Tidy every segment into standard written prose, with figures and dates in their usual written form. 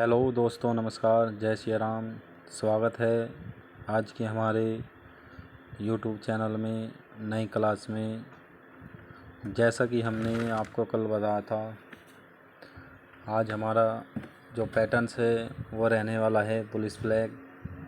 Hello दोस्तों, नमस्कार, जय श्री राम। स्वागत है आज के हमारे यूट्यूब चैनल में नई क्लास में। जैसा कि हमने आपको कल बताया था, आज हमारा जो पैटर्न्स है वो रहने वाला है पुलिस फ्लैग,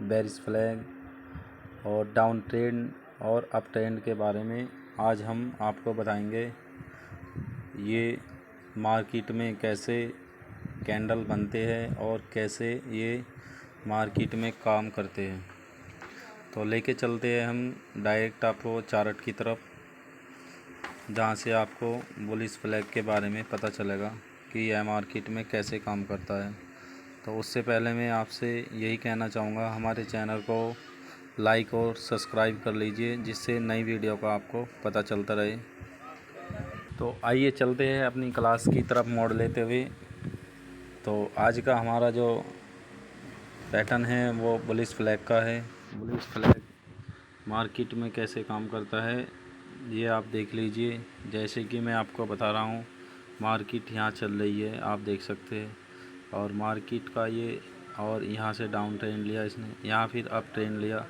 बेरिस फ्लैग और डाउन ट्रेंड और अप ट्रेंड के बारे में। आज हम आपको बताएंगे ये मार्केट में कैसे कैंडल बनते हैं और कैसे ये मार्केट में काम करते हैं। तो लेके चलते हैं हम डायरेक्ट आपको चार्ट की तरफ, जहाँ से आपको बुलिश फ्लैग के बारे में पता चलेगा कि यह मार्केट में कैसे काम करता है। तो उससे पहले मैं आपसे यही कहना चाहूँगा, हमारे चैनल को लाइक और सब्सक्राइब कर लीजिए, जिससे नई वीडियो का आपको पता चलता रहे। तो आइए चलते हैं अपनी क्लास की तरफ मोड़ लेते हुए। तो आज का हमारा जो पैटर्न है वो बुलिश फ्लैग का है। बुलिश फ्लैग मार्केट में कैसे काम करता है ये आप देख लीजिए। जैसे कि मैं आपको बता रहा हूँ, मार्केट यहाँ चल रही है, आप देख सकते हैं। और मार्केट का ये, और यहाँ से डाउन ट्रेंड लिया इसने, यहाँ फिर अप ट्रेंड लिया।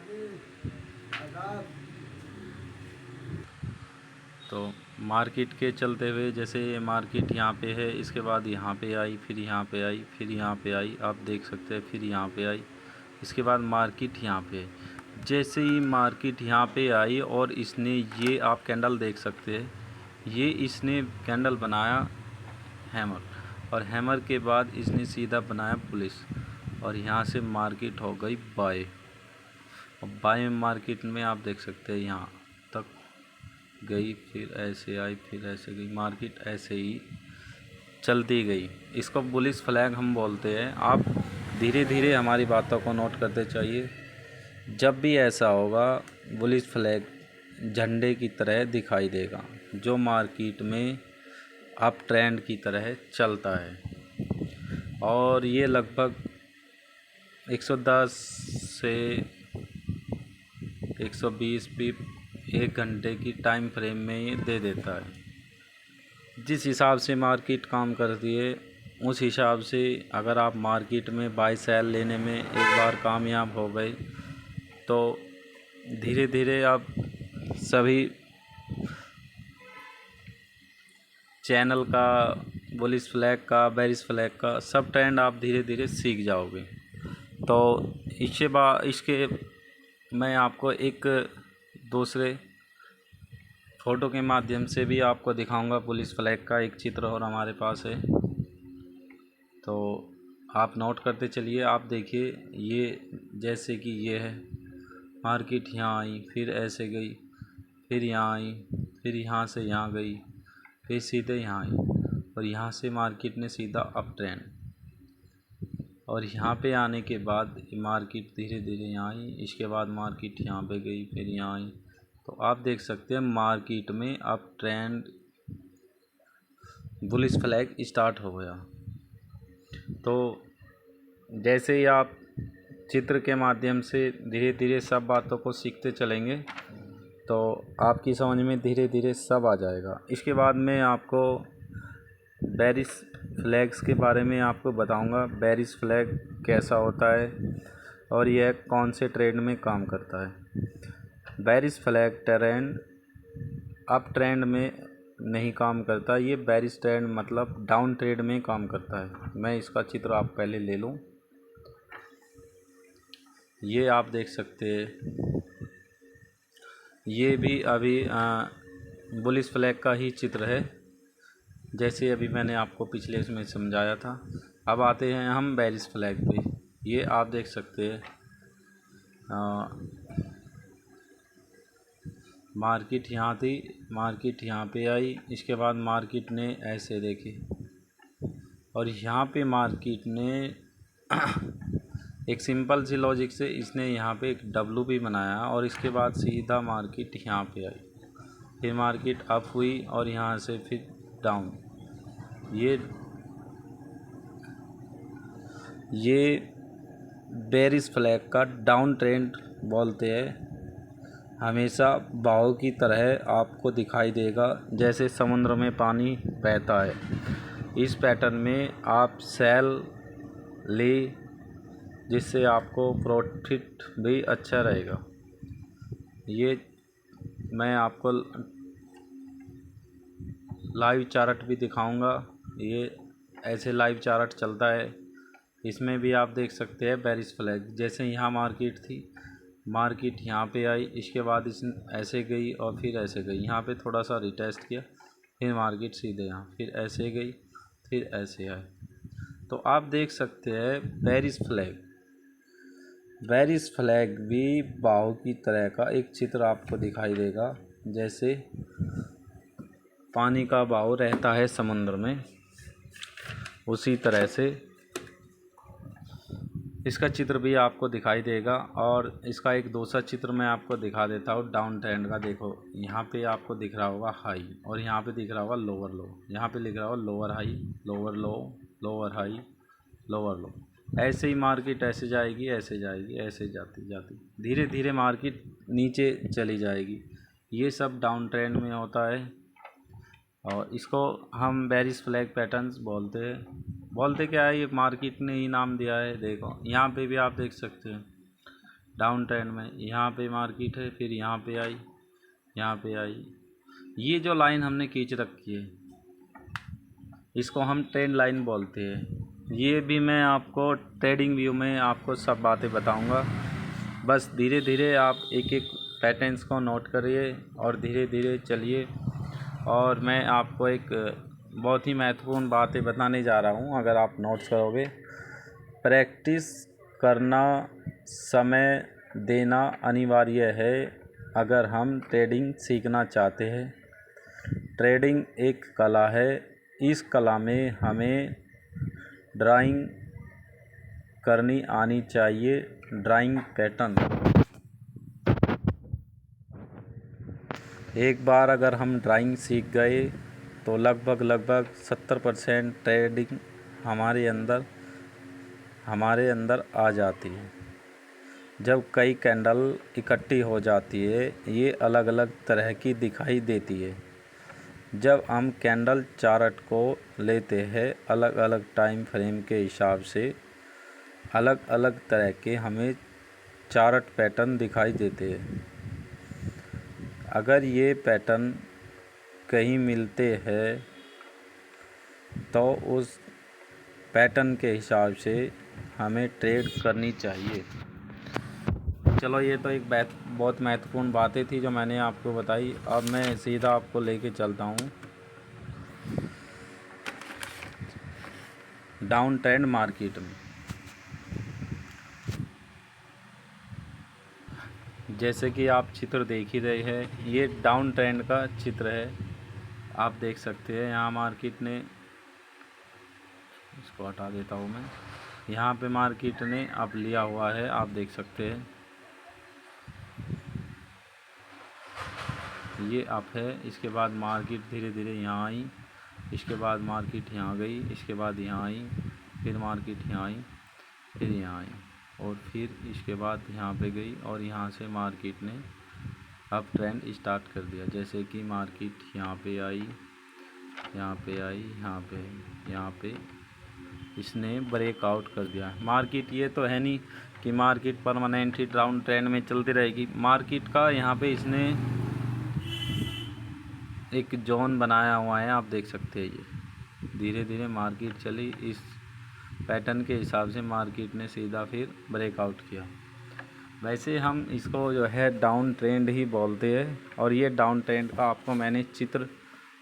तो मार्केट के चलते हुए जैसे ये मार्केट यहाँ पे है, इसके बाद यहाँ पे आई, फिर यहाँ पे आई, फिर यहाँ पे आई, आप देख सकते हैं, फिर यहाँ पे आई, इसके बाद मार्केट यहाँ पे है। जैसे ही मार्केट यहाँ पे आई और इसने ये आप कैंडल देख सकते हैं, ये इसने कैंडल बनाया हैमर, और हैमर के बाद इसने सीधा बनाया पुलिस, और यहाँ से मार्केट हो गई बाय। और बाय मार्केट में आप देख सकते हैं यहाँ तक गई, फिर ऐसे आई, फिर ऐसे गई, मार्केट ऐसे ही चलती गई। इसको बुलिश फ्लैग हम बोलते हैं। आप धीरे धीरे हमारी बातों को नोट करते चाहिए। जब भी ऐसा होगा, बुलिश फ्लैग झंडे की तरह दिखाई देगा, जो मार्केट में अप ट्रेंड की तरह चलता है। और ये लगभग 110 से 120 पिप 1 घंटे की टाइम फ्रेम में ये दे देता है। जिस हिसाब से मार्केट काम करती है, उस हिसाब से अगर आप मार्केट में बाय सेल लेने में एक बार कामयाब हो गए, तो धीरे धीरे आप सभी चैनल का, बुलिश फ्लैग का, बेरिश फ्लैग का सब ट्रेंड आप धीरे धीरे सीख जाओगे। तो इसके मैं आपको एक दूसरे फ़ोटो के माध्यम से भी आपको दिखाऊंगा। पुलिस फ्लैग का एक चित्र और हमारे पास है, तो आप नोट करते चलिए। आप देखिए, ये जैसे कि ये है मार्केट, यहाँ आई, फिर ऐसे गई, फिर यहाँ आई, फिर यहाँ से यहाँ गई, फिर सीधे यहाँ आई, और यहाँ से मार्केट ने सीधा अप ट्रेंड, और यहाँ पे आने के बाद मार्केट धीरे धीरे यहाँ आई, इसके बाद मार्केट यहाँ पे गई, फिर यहाँ आई। तो आप देख सकते हैं मार्केट में up trend bullish flag start हो गया। तो जैसे ही आप चित्र के माध्यम से धीरे धीरे सब बातों को सीखते चलेंगे, तो आपकी समझ में धीरे धीरे सब आ जाएगा। इसके बाद मैं आपको बेरिश फ्लैग्स के बारे में आपको बताऊंगा। बेरिश फ्लैग कैसा होता है और यह कौन से ट्रेंड में काम करता है। Bearish flag trend up trend में नहीं काम करता, ये बेरिश ट्रेंड मतलब डाउन ट्रेंड में काम करता है। मैं इसका चित्र आप पहले ले लूँ। ये आप देख सकते हैं, ये भी अभी बुलिश फ्लैग का ही चित्र है, जैसे अभी मैंने आपको पिछले इसमें समझाया था। अब आते हैं हम बेरिश फ्लैग पे। ये आप देख सकते हैं, मार्केट यहाँ थी, मार्केट यहाँ पे आई, इसके बाद मार्केट ने ऐसे देखी, और यहाँ पे मार्केट ने एक सिंपल सी लॉजिक से इसने यहाँ पे एक डब्लू भी बनाया, और इसके बाद सीधा मार्केट यहाँ पे आई, फिर मार्केट अप हुई, और यहाँ से फिर डाउन। ये बेरिश फ्लैग का डाउन ट्रेंड बोलते हैं। हमेशा बहाव की तरह आपको दिखाई देगा, जैसे समुद्र में पानी बहता है। इस पैटर्न में आप सेल ले, जिससे आपको प्रॉफिट भी अच्छा रहेगा। ये मैं आपको लाइव चार्ट भी दिखाऊंगा। ये ऐसे लाइव चार्ट चलता है, इसमें भी आप देख सकते हैं बेरिश फ्लैग। जैसे यहाँ मार्केट थी, मार्केट यहाँ पे आई, इसके बाद इस ऐसे गई और फिर ऐसे गई, यहाँ पे थोड़ा सा रिटेस्ट किया, फिर मार्केट सीधे यहाँ, फिर ऐसे गई, फिर ऐसे आए। तो आप देख सकते हैं बेरिश फ्लैग। बेरिश फ्लैग भी बाहु की तरह का एक चित्र आपको दिखाई देगा। जैसे पानी का बहाव रहता है समुद्र में, उसी तरह से इसका चित्र भी आपको दिखाई देगा। और इसका एक दूसरा चित्र मैं आपको दिखा देता हूँ डाउन ट्रेंड का। देखो यहाँ पे आपको दिख रहा होगा हाई, और यहाँ पे दिख रहा होगा लोअर लो, यहाँ पे लिख रहा होगा लोअर हाई, लोअर लो, लोअर हाई, लोअर लो। ऐसे ही मार्केट ऐसे जाएगी, ऐसे जाएगी, ऐसे जाती जाती धीरे धीरे मार्केट नीचे चली जाएगी। ये सब डाउन ट्रेंड में होता है और इसको हम बेरिश फ्लैग पैटर्न्स बोलते हैं। बोलते क्या है, ये मार्केट ने ही नाम दिया है। देखो यहाँ पे भी आप देख सकते हैं डाउन ट्रेंड में, यहाँ पे मार्केट है, फिर यहाँ पे आई, यहाँ पे आई। ये जो लाइन हमने खींच रखी है इसको हम ट्रेंड लाइन बोलते हैं। ये भी मैं आपको ट्रेडिंग व्यू में आपको सब बातें बताऊंगा। बस धीरे धीरे आप एक एक पैटर्न्स को नोट करिए और धीरे धीरे चलिए। और मैं आपको एक बहुत ही महत्वपूर्ण बातें बताने जा रहा हूँ, अगर आप नोट्स करोगे। प्रैक्टिस करना, समय देना अनिवार्य है अगर हम ट्रेडिंग सीखना चाहते हैं। ट्रेडिंग एक कला है, इस कला में हमें ड्राइंग करनी आनी चाहिए। ड्राइंग पैटर्न एक बार अगर हम ड्राइंग सीख गए तो लगभग 70% ट्रेडिंग हमारे अंदर आ जाती है। जब कई कैंडल इकट्ठी हो जाती है, ये अलग अलग तरह की दिखाई देती है। जब हम कैंडल चार्ट को लेते हैं, अलग अलग टाइम फ्रेम के हिसाब से अलग अलग तरह के हमें चार्ट पैटर्न दिखाई देते हैं। अगर ये पैटर्न कहीं मिलते हैं तो उस पैटर्न के हिसाब से हमें ट्रेड करनी चाहिए। चलो ये तो एक बहुत महत्वपूर्ण बातें थी जो मैंने आपको बताई। अब मैं सीधा आपको लेके चलता हूँ डाउन ट्रेंड मार्केट में। जैसे कि आप चित्र देख ही रहे हैं, ये डाउन ट्रेंड का चित्र है। आप देख सकते हैं यहाँ मार्केट ने, इसको हटा देता हूँ मैं, यहाँ पे मार्केट ने अब लिया हुआ है, आप देख सकते हैं ये अप है। इसके बाद मार्केट धीरे धीरे यहाँ आई, इसके बाद मार्केट यहाँ गई, इसके बाद यहाँ आई, फिर मार्केट यहाँ आई, फिर यहाँ आई, और फिर इसके बाद यहाँ पे गई, और यहाँ से मार्केट ने अब ट्रेंड स्टार्ट कर दिया। जैसे कि मार्केट यहाँ पे आई, यहाँ पे आई, यहाँ पे इसने ब्रेकआउट कर दिया। मार्केट ये तो है नहीं कि मार्केट परमानेंटली डाउन ट्रेंड में चलती रहेगी। मार्केट का यहाँ पे इसने एक जोन बनाया हुआ है, आप देख सकते हैं। ये धीरे धीरे मार्केट चली, इस पैटर्न के हिसाब से मार्केट ने सीधा फिर ब्रेकआउट किया। वैसे हम इसको जो है डाउन ट्रेंड ही बोलते हैं। और ये डाउन ट्रेंड का आपको मैंने चित्र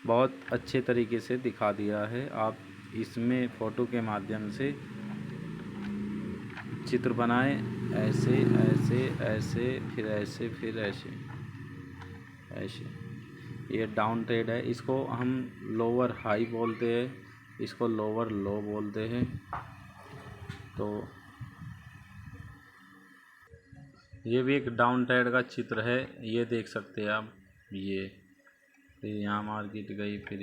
बहुत अच्छे तरीके से दिखा दिया है। आप इसमें फ़ोटो के माध्यम से चित्र बनाएं, ऐसे ऐसे ऐसे, फिर ऐसे, फिर ऐसे ऐसे। ये डाउन ट्रेंड है। इसको हम लोअर हाई बोलते हैं, इसको लोअर लो बोलते हैं। तो ये भी एक डाउन ट्रेंड का चित्र है, ये देख सकते हैं आप। ये फिर यहाँ मार्केट गई, फिर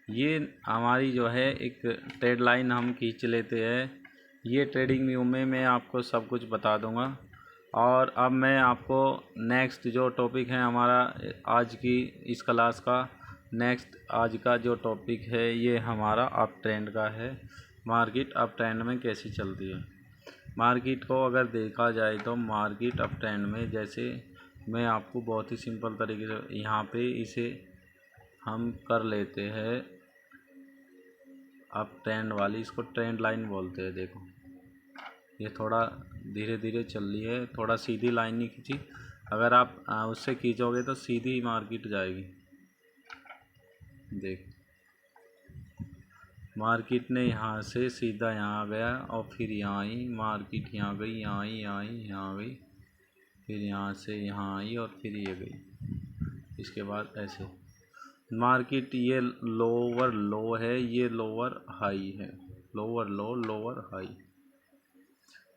ये हमारी जो है एक ट्रेड लाइन हम खींच लेते हैं। ये ट्रेडिंग व्यू में मैं आपको सब कुछ बता दूंगा। और अब मैं आपको नेक्स्ट जो टॉपिक है हमारा आज की इस क्लास का, नेक्स्ट आज का जो टॉपिक है ये हमारा अप ट्रेंड का है। मार्केट अप ट्रेंड में कैसी चलती है। मार्केट को अगर देखा जाए तो मार्केट अप ट्रेंड में, जैसे मैं आपको बहुत ही सिंपल तरीके से यहाँ पे इसे हम कर लेते हैं अप ट्रेंड वाली, इसको ट्रेंड लाइन बोलते हैं। देखो ये थोड़ा धीरे धीरे चल रही है, थोड़ा सीधी लाइन नहीं खींची। अगर आप उससे खींचोगे तो सीधी मार्केट जाएगी। देख मार्केट ने यहाँ से सीधा यहाँ आ गया और फिर यहाँ आई, मार्केट यहाँ गई, यहाँ आई, यहाँ आई, यहाँ गई, फिर यहाँ से यहाँ आई और फिर ये गई। इसके बाद ऐसे मार्केट, ये लोअर लो है, ये लोअर हाई है, लोअर लो लोअर हाई।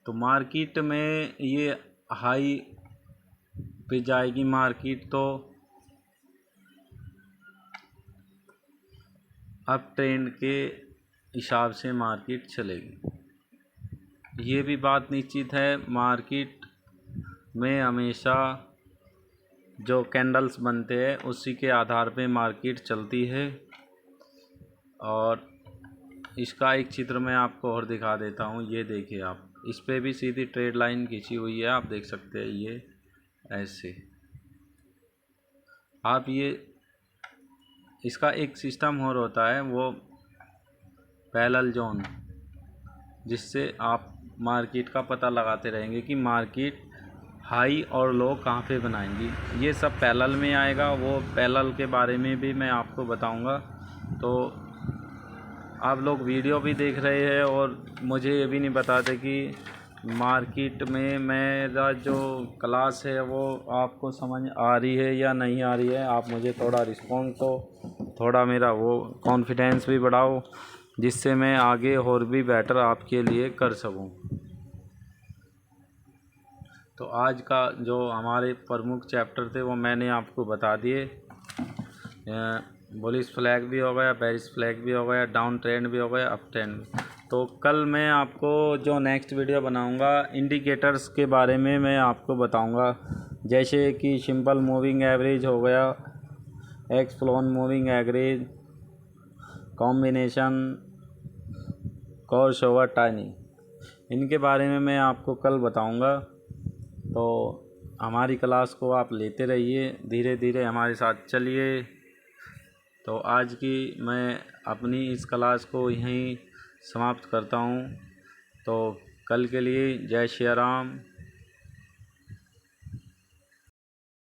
तो मार्केट में ये हाई पे जाएगी मार्केट, तो अप ट्रेंड के हिसाब से मार्केट चलेगी। ये भी बात निश्चित है, मार्केट में हमेशा जो कैंडल्स बनते हैं उसी के आधार पे मार्केट चलती है। और इसका एक चित्र मैं आपको और दिखा देता हूँ। ये देखिए आप, इस पे भी सीधी ट्रेड लाइन खींची हुई है, आप देख सकते हैं। ये ऐसे आप ये इसका एक सिस्टम और होता है, वो पैरेलल जोन, जिससे आप मार्केट का पता लगाते रहेंगे कि मार्केट हाई और लो कहाँ पे बनाएंगी। ये सब पैरेलल में आएगा, वो पैरेलल के बारे में भी मैं आपको बताऊंगा। तो आप लोग वीडियो भी देख रहे हैं और मुझे ये भी नहीं बताते कि मार्केट में मेरा जो क्लास है वो आपको समझ आ रही है या नहीं आ रही है। आप मुझे थोड़ा रिस्पॉन्स दो, थोड़ा मेरा वो कॉन्फिडेंस भी बढ़ाओ, जिससे मैं आगे और भी बेटर आपके लिए कर सकूं। तो आज का जो हमारे प्रमुख चैप्टर थे वो मैंने आपको बता दिए। बुलिश फ्लैग भी हो गया, बेरिश फ्लैग भी हो गया, डाउन ट्रेंड भी हो गया, अप ट्रेंड। तो कल मैं आपको जो नेक्स्ट वीडियो बनाऊंगा, इंडिकेटर्स के बारे में मैं आपको बताऊंगा। जैसे कि सिंपल मूविंग एवरेज हो गया, explain moving average, combination, cross over timing, इनके बारे में मैं आपको कल बताऊंगा। तो हमारी क्लास को आप लेते रहिए, धीरे धीरे हमारे साथ चलिए। तो आज की मैं अपनी इस क्लास को यहीं समाप्त करता हूँ। तो कल के लिए जय श्री राम।